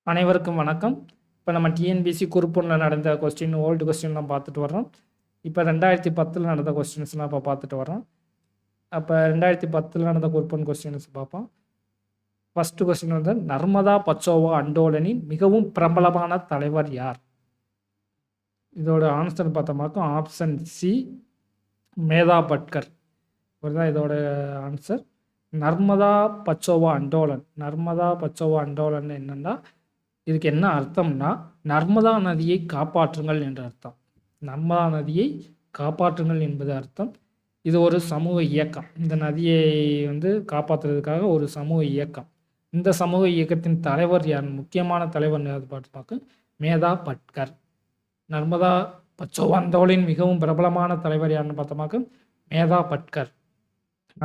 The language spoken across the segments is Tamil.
அனைவருக்கும் வணக்கம். இப்போ நம்ம டிஎன்பிஎஸ்சி குரூப் 1ல நடந்த ஓல்டு கொஸ்டின்லாம் பார்த்துட்டு வர்றோம். இப்போ 2010ல் நடந்த கொஸ்டின்ஸ்லாம் இப்போ பார்த்துட்டு வர்றோம். அப்போ 2010ல் நடந்த குரூப் 1 கொஸ்டின்ஸ் பார்ப்போம். ஃபர்ஸ்ட் கொஸ்டின் வந்து நர்மதா பச்சோவா அண்டோலனின் மிகவும் பிரபலமான தலைவர் யார்? இதோட ஆன்சர் பார்த்தோமாக்கா ஆப்ஷன் சி மேதா பட்கர். இவர் தான் இதோட ஆன்சர். நர்மதா பச்சோவா அண்டோலன் என்னன்னா இதுக்கு என்ன அர்த்தம்னா நர்மதா நதியை காப்பாற்றுங்கள் என்ற அர்த்தம். நர்மதா நதியை காப்பாற்றுங்கள் என்பது அர்த்தம். இது ஒரு சமூக இயக்கம். இந்த நதியை காப்பாற்றுறதுக்காக ஒரு சமூக இயக்கம். இந்த சமூக இயக்கத்தின் தலைவர் யார்? முக்கியமான தலைவர் பார்த்து மேதா பட்கர். நர்மதா பச்சோவா அண்டோலின் மிகவும் பிரபலமான தலைவர் யாருன்னு பார்த்தோமாக்க மேதா பட்கர்.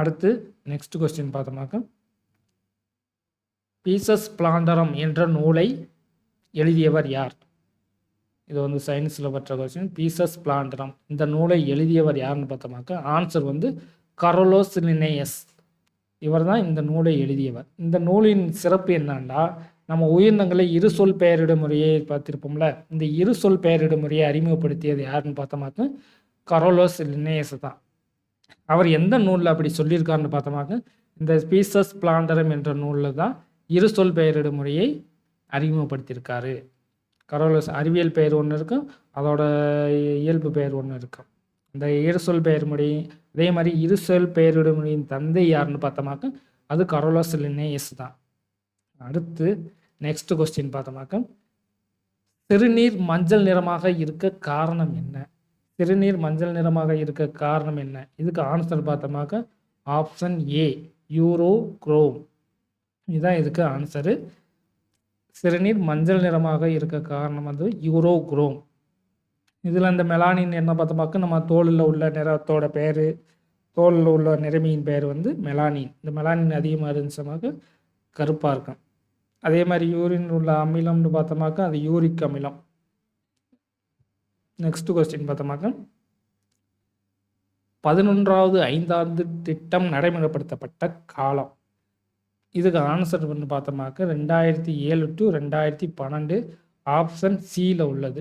அடுத்து நெக்ஸ்ட் கொஸ்டின் பார்த்தோமாக்க பீசஸ் பிளாண்டரம் என்ற நூலை எழுதியவர் யார்? இது சயின்ஸில் பற்ற கொஸ்டின். பீசஸ் பிளாண்டரம் இந்த நூலை எழுதியவர் யாருன்னு பார்த்தோமாக்க ஆன்சர் கரோலோஸ் லின்னேயஸ். இவர் தான் இந்த நூலை எழுதியவர். இந்த நூலின் சிறப்பு என்னன்னா நம்ம உயிரினங்களை இரு சொல் பெயரிடும் முறையை பார்த்துருப்போம்ல. இந்த இரு சொல் பெயரிடும் முறையை அறிமுகப்படுத்தியது யாருன்னு பார்த்தோமாக்க கரோலோஸ் லின்னேயஸ் தான். அவர் எந்த நூலில் அப்படி சொல்லியிருக்காருன்னு பார்த்தோமாக்க இந்த பீசஸ் பிளாண்டரம் என்ற நூலில் தான் இரு சொல் பெயரிடும் முறையை அறிமுகப்படுத்தியிருக்காரு. கரோலோஸ் அறிவியல் பெயர் ஒன்று இருக்கும், அதோட இயல்பு பெயர் ஒன்று இருக்கும். இந்த இரு சொல் பெயர் முறை அதே மாதிரி இரு சொல் பெயரிடும் முறையின் தந்தை யாருன்னு பார்த்தோமாக்க அது கரோலோஸ் லின்னேயஸ் தான். அடுத்து நெக்ஸ்ட் கொஸ்டின் பார்த்தோமாக்க சிறுநீர் மஞ்சள் நிறமாக இருக்க காரணம் என்ன? சிறுநீர் மஞ்சள் நிறமாக இருக்க காரணம் என்ன? இதுக்கு ஆன்சர் பார்த்தோமாக்க ஆப்ஷன் ஏ யூரோக்ரோம். இதுதான் இதுக்கு ஆன்சரு. சிறுநீர் மஞ்சள் நிறமாக இருக்க காரணம் யூரோக்ரோம். இதில் இந்த மெலானின் என்ன பார்த்தோமாக்க நம்ம தோலில் உள்ள நிறத்தோட பேர், தோலில் உள்ள நிறமியின் பெயர் மெலானின். இந்த மெலானின் அதிகமாக இருந்துச்சுனாக்க கருப்பாக இருக்கும். அதே மாதிரி யூரின் உள்ள அமிலம்னு பார்த்தோமாக்க அது யூரிக் அமிலம். நெக்ஸ்ட் கொஸ்டின் பார்த்தோமாக்க 11வது ஐந்தாண்டு திட்டம் நடைமுறைப்படுத்தப்பட்ட காலம். இதுக்கு ஆன்சர் பார்த்தோமாக்க 2007 to 2012 ஆப்ஷன் சியில் உள்ளது.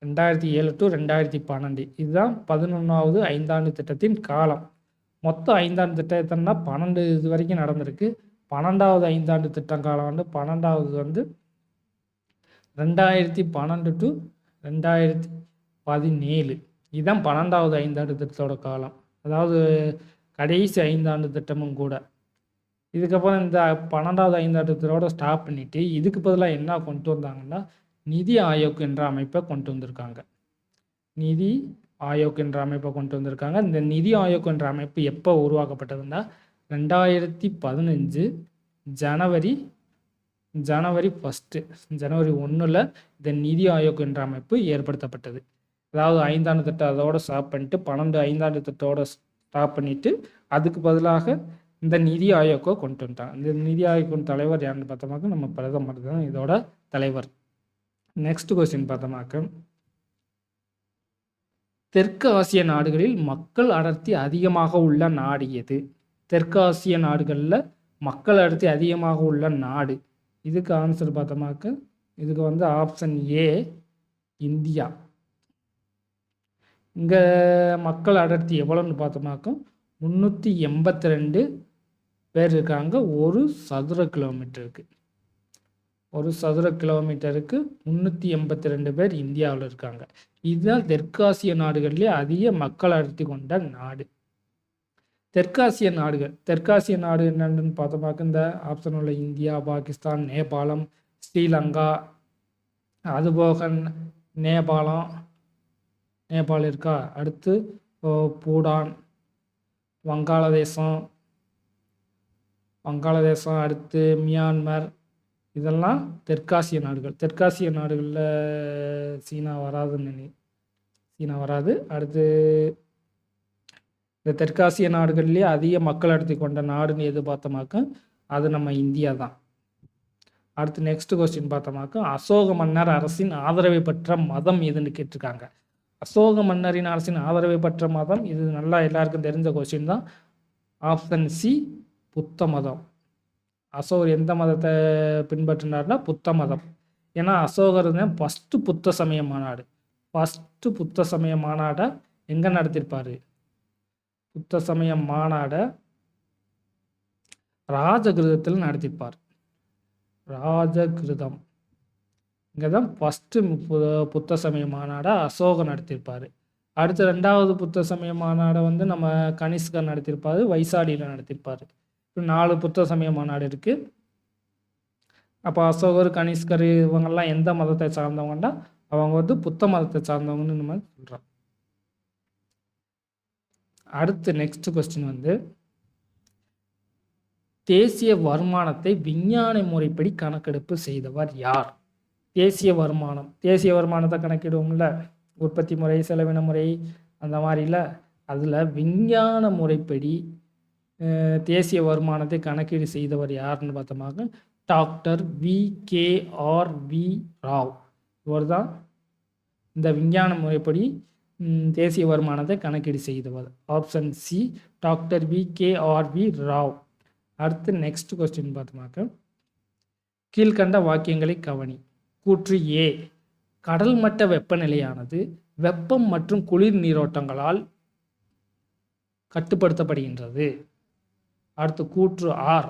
2007 to 2012 இதுதான் 11வது ஐந்தாண்டு திட்டத்தின் காலம். மொத்தம் ஐந்தாண்டு திட்டம்னா 12 இது வரைக்கும் நடந்திருக்கு. 12வது ஐந்தாண்டு திட்டம் காலம் 12வது 2012 to 2017. இதுதான் 12வது ஐந்தாண்டு திட்டத்தோட காலம். அதாவது கடைசி ஐந்தாண்டு திட்டமும் கூட. இதுக்கப்புறம் இந்த 12வது ஐந்தாண்டு திட்டத்தோட ஸ்டாப் பண்ணிவிட்டு இதுக்கு பதிலாக என்ன கொண்டு வந்தாங்கன்னா நிதி ஆயோக் என்ற அமைப்பை கொண்டு வந்திருக்காங்க. நிதி ஆயோக் என்ற அமைப்பை கொண்டு வந்திருக்காங்க. இந்த நிதி ஆயோக் என்ற அமைப்பு எப்போ உருவாக்கப்பட்டதுன்னா 2015 ஜனவரி 1 ஜனவரி 1 இந்த நிதி ஆயோக் என்ற அமைப்பு ஏற்படுத்தப்பட்டது. அதாவது ஐந்தாண்டு திட்டம் அதோட ஸ்டாப் பண்ணிட்டு 12 ஐந்தாண்டு திட்டத்தோட ஸ்டாப் பண்ணிட்டு அதுக்கு பதிலாக இந்த நிதி ஆயோக்கை கொண்டு வந்துட்டாங்க. இந்த நிதி ஆயோக்கின் தலைவர் யாருன்னு பார்த்தோமாக்க நம்ம பிரதமர் தான் இதோட தலைவர். நெக்ஸ்ட் கொஸ்டின் பார்த்தோமாக்க தெற்கு ஆசிய நாடுகளில் மக்கள் அடர்த்தி அதிகமாக உள்ள நாடு எது? தெற்கு ஆசிய நாடுகளில் மக்கள் அடர்த்தி அதிகமாக உள்ள நாடு. இதுக்கு ஆன்சர் பார்த்தோமாக்க இதுக்கு ஆப்ஷன் ஏ இந்தியா. இங்கே மக்கள் அடர்த்தி எவ்வளோன்னு பார்த்தோமாக்க 382 பேர் இருக்காங்க ஒரு சதுர கிலோமீட்டருக்கு. ஒரு சதுர கிலோமீட்டருக்கு 382 பேர் இந்தியாவில் இருக்காங்க. இதுதான் தெற்காசிய நாடுகளிலே அதிக மக்கள் அடர்த்தி கொண்ட நாடு. தெற்காசிய நாடு என்னன்னு பார்த்தோமாக்க இந்த ஆப்ஷன் உள்ள இந்தியா, பாகிஸ்தான், நேபாளம், ஸ்ரீலங்கா, அதுபோக நேபாளம் இருக்கா. அடுத்து பூடான், வங்காளதேசம், அடுத்து மியான்மர். இதெல்லாம் தெற்காசிய நாடுகள். தெற்காசிய நாடுகளில் சீனா வராது. அடுத்து இந்த தெற்காசிய நாடுகள்லேயே அதிக மக்கள் அடர்த்தி கொண்ட நாடுன்னு எது பார்த்தோமாக்க அது நம்ம இந்தியா தான். அடுத்து நெக்ஸ்ட் கொஸ்டின் பார்த்தோமாக்க அசோக மன்னர் அரசின் ஆதரவை பெற்ற மதம் எதுன்னு கேட்டிருக்காங்க. அசோக மன்னரின் அரசின் ஆதரவை பெற்ற மதம் இது நல்லா எல்லாருக்கும் தெரிஞ்ச கொஸ்டின் தான். ஆப்ஷன் சி புத்த மதம். அசோகர் எந்த மதத்தை பின்பற்றினார்னா புத்த மதம். ஏன்னா அசோகர் தான் ஃபஸ்ட்டு புத்த சமய மாநாடு. ஃபஸ்ட்டு புத்த சமய மாநாடை எங்கே நடத்தியிருப்பார்? புத்த சமய மாநாடை ராஜகிருதத்தில் நடத்தியிருப்பார். ராஜகிருதம் இங்கே தான் ஃபஸ்ட்டு புத்த சமய மாநாடை அசோகர் நடத்தியிருப்பார். அடுத்து 2வது புத்த சமய மாநாடை வந்து நம்ம கனிஷ்கர் நடத்தியிருப்பார், வைசாலியில் நடத்தியிருப்பார். இப்போ 4 புத்த சமய மாநாடு இருக்குது. அப்போ அசோகர், கனிஷ்கர் இவங்கெல்லாம் எந்த மதத்தை சார்ந்தவங்கன்னா அவங்க வந்து புத்த மதத்தை சார்ந்தவங்கன்னு நம்ம சொல்கிறோம். அடுத்து நெக்ஸ்ட் கொஸ்டின் வந்து தேசிய வருமானத்தை விஞ்ஞான முறைப்படி கணக்கெடுப்பு செய்தவர் யார்? தேசிய வருமானத்தை கணக்கிடுவோம்ல, உற்பத்தி முறை, செலவின முறை அந்த மாதிரில, அதில் விஞ்ஞான முறைப்படி தேசிய வருமானத்தை கணக்கீடு செய்தவர் யாருன்னு பார்த்தோமாக டாக்டர் VKRV ராவ். இவர் தான் இந்த விஞ்ஞான முறைப்படி தேசிய வருமானத்தை கணக்கீடு செய்தவர். Option C doctor VKRV Rao. அடுத்து நெக்ஸ்ட் கொஸ்டின் பார்த்தோமாக்க கீழ்கண்ட வாக்கியங்களை கவனி. கூற்று ஏ, கடல் மட்ட வெப்பநிலையானது வெப்பம் மற்றும் குளிர் நீரோட்டங்களால் கட்டுப்படுத்தப்படுகின்றது. அடுத்து கூற்று ஆர்,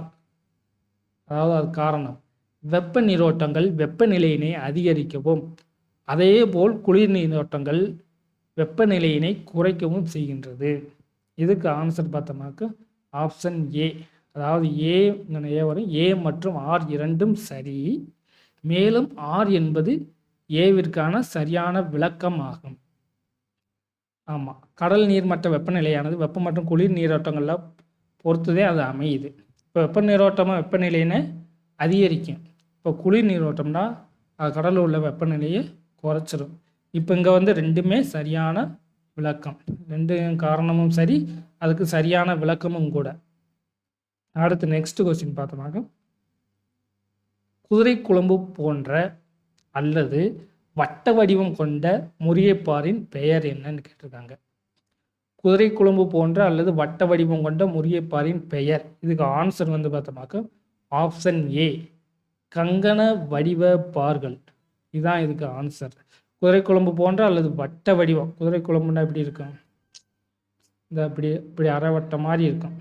அதாவது அது காரணம், வெப்ப நீரோட்டங்கள் வெப்பநிலையினை அதிகரிக்கவும் அதேபோல் குளிர் நீரோட்டங்கள் வெப்பநிலையினை குறைக்கவும் செய்கின்றது. இதுக்கு ஆன்சர் பார்த்தோம்னாக்க ஆப்ஷன் ஏ, அதாவது ஏ வரும். ஏ மற்றும் ஆர் இரண்டும் சரி. மேலும் ஆர் என்பது ஏவிற்கான சரியான விளக்கம் ஆகும். ஆமாம், கடல் நீர்மட்ட வெப்பநிலையானது வெப்பம் மற்றும் குளிர் நீரோட்டங்களில் பொறுத்துதே அது அமையுது. இப்போ வெப்ப நீரோட்டமாக வெப்பநிலையினை அதிகரிக்கும். இப்போ குளிர் நீரோட்டம்னா அது கடலில் உள்ள வெப்பநிலையை குறைச்சிரும். இப்போ இங்கே வந்து ரெண்டுமே சரியான விளக்கம், ரெண்டு காரணமும் சரி, அதுக்கு சரியான விளக்கமும் கூட. அடுத்து நெக்ஸ்ட் கொஸ்டின் பார்த்தோம்னாக்க குதிரை குழம்பு போன்ற அல்லது வட்ட வடிவம் கொண்ட முறியப்பாரின் பெயர் என்னன்னு கேட்டிருக்காங்க. குதிரை குழம்பு போன்ற அல்லது வட்ட வடிவம் கொண்ட முறியப்பாரின் பெயர். இதுக்கு ஆன்சர் வந்து பார்த்தோம்னாக்க ஆப்ஷன் ஏ கங்கண வடிவ பார்கள். இதுதான் இதுக்கு ஆன்சர். குதிரை குழம்பு போன்ற அல்லது வட்ட வடிவம், குதிரை குழம்புன்னா எப்படி இருக்கும், இந்த இப்படி அரைவட்ட மாதிரி இருக்கும்,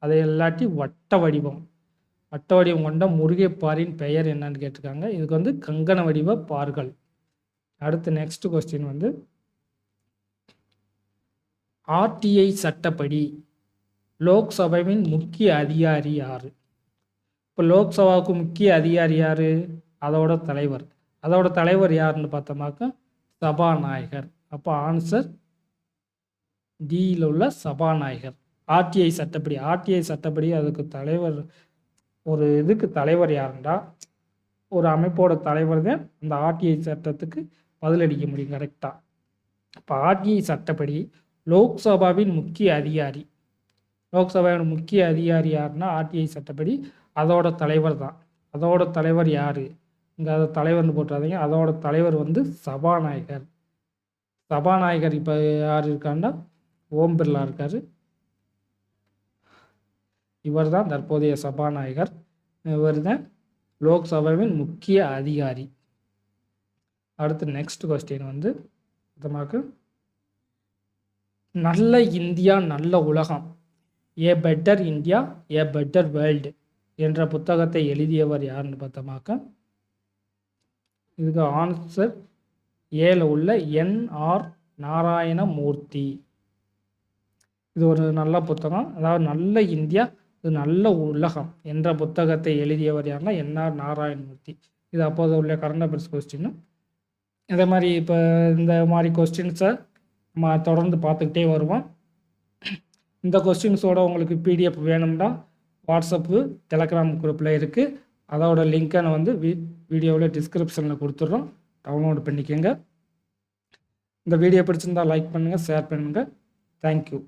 அதை எல்லாட்டி வட்ட வடிவம் கொண்ட முருகைப்பாரின் பெயர் என்னன்னு கேட்டிருக்காங்க. இதுக்கு வந்து கங்கண வடிவ பார்கள். அடுத்து நெக்ஸ்ட் கொஸ்டின் வந்து RTI சட்டப்படி லோக்சபாவின் முக்கிய அதிகாரி யார்? இப்போ லோக்சபாவுக்கு முக்கிய அதிகாரி யார்? அதோட தலைவர் யாருன்னு பார்த்தோமாக்க சபாநாயகர். அப்போ ஆன்சர் டியில் உள்ள சபாநாயகர். RTI சட்டப்படி அதுக்கு தலைவர், ஒரு இதுக்கு தலைவர் யாருண்டா, ஒரு அமைப்போட தலைவர் தான் அந்த RTI சட்டத்துக்கு பதிலளிக்க முடியும் கரெக்டாக. இப்போ RTI சட்டப்படி லோக்சபாவின் முக்கிய அதிகாரி, லோக்சபாவின் முக்கிய அதிகாரி யாருன்னா RTI சட்டப்படி அதோட தலைவர் தான். அதோட தலைவர் யார்? இங்கே அதை தலைவர்னு போட்டுறாதீங்க. அதோட தலைவர் வந்து சபாநாயகர். சபாநாயகர் இப்போ யார் இருக்காருன்னா ஓம் பிர்லா இருக்கார். இவர் தான் தற்போதைய சபாநாயகர். இவர் தான் லோக்சபாவின் முக்கிய அதிகாரி. அடுத்து நெக்ஸ்ட் கொஸ்டின் வந்து மொத்தமாக நல்ல இந்தியா நல்ல உலகம், ஏ better India A better world என்ற புத்தகத்தை எழுதியவர் யாருன்னு பார்த்தோமாக்க இதுக்கு ஆன்சர் ஏல உள்ள NR நாராயணமூர்த்தி. இது ஒரு நல்ல புத்தகம், அதாவது நல்ல இந்தியா இது நல்ல உலகம் என்ற புத்தகத்தை எழுதியவர் யாருன்னா NR நாராயணமூர்த்தி. இது அப்போது உள்ள கரண்ட் அஃபேர்ஸ் கொஸ்டின். இதே மாதிரி இப்போ இந்த மாதிரி கொஸ்டின்ஸை நம்ம தொடர்ந்து பார்த்துக்கிட்டே வருவோம். இந்த கொஸ்டின்ஸோட உங்களுக்கு PDF வேணும்னா வாட்ஸ்அப்பு டெலகிராம் குரூப்பில் இருக்குது. அதோட லிங்க்கை நான் வந்து வீடியோவில் டிஸ்கிரிப்ஷனில் கொடுத்துட்றோம், டவுன்லோட் பண்ணிக்கோங்க. இந்த வீடியோ பிடிச்சிருந்தால் லைக் பண்ணுங்கள், ஷேர் பண்ணுங்கள். தேங்க்யூ.